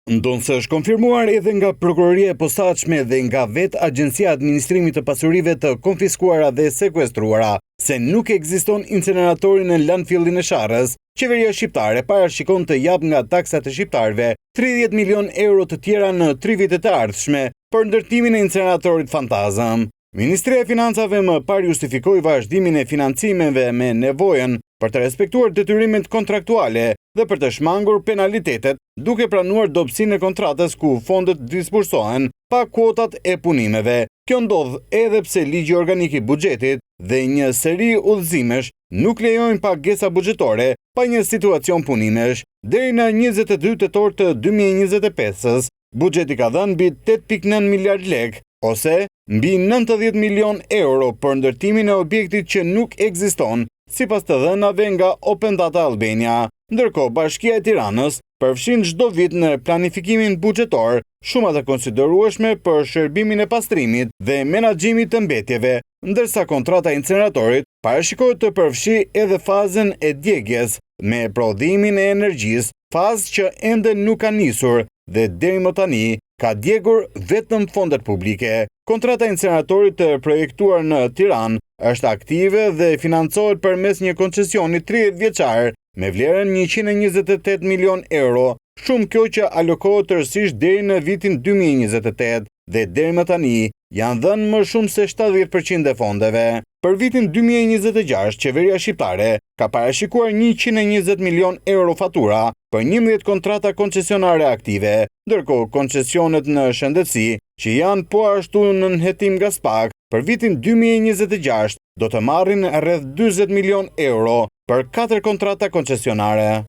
Ndonë se është konfirmuar edhe nga Prokuroria e Posaçme dhe nga vetë Agjencia e Administrimit të Pasurive të konfiskuara dhe sekuestruara, se nuk ekziston incineratori në landfillin e Sharrës, qeveria shqiptare parashikon të jap nga taksat e shqiptarëve 30 milion euro të tjera në 3 vitet e ardhshme për ndërtimin e inceneratorit Fantazëm. Ministria e Financave më parë justifikoi vazhdimin e financimeve me nevojën për të respektuar detyrimet kontraktuale dhe për të shmangur penalitetet, duke pranuar dobësinë e kontratës ku fondet disbursohen pa kuotat e punimeve. Kjo ndodh edhe pse ligji organik i buxhetit dhe një seri udhëzimesh nuk lejojnë pagesa buxhetore pa një situacion punimesh. Deri në 22 tetor të 2025-s, buxheti ka dhënë mbi 8.9 miliard lekë, ose mbi 90 milion euro për ndërtimin e objektit që nuk ekziston, sipas të dhënave nga Open Data Albania. Ndërkohë, Bashkia e Tiranës përfshin çdo vit në planifikimin buxhetor shumë të konsiderueshme për shërbimin e pastrimit dhe menaxhimit të mbetjeve, ndërsa kontrata e inceneratorit parashikohet të përfshijë edhe fazën e djegjes me prodhimin e energjisë, fazë që ende nuk ka nisur dhe deri më tani ka djegur vetëm fondet publike. Kontrata e inceneratorit të projektuar në Tiranë është aktive dhe financohet përmes një koncesioni 30 vjeçar me vlerën 128 milion euro, shumë kjo që alokohet tërësisht deri në vitin 2028 dhe deri më tani janë dhënë më shumë se 70% e fondeve. Për vitin 2026, qeveria shqiptare ka parashikuar 120 milion euro fatura për 11 kontrata koncesionare aktive, ndërkohë koncesionet në shëndetësi, që janë po ashtu në hetim nga SPAK, për vitin 2026 do të marrin rreth 40 milion euro për 4 kontrata koncesionare.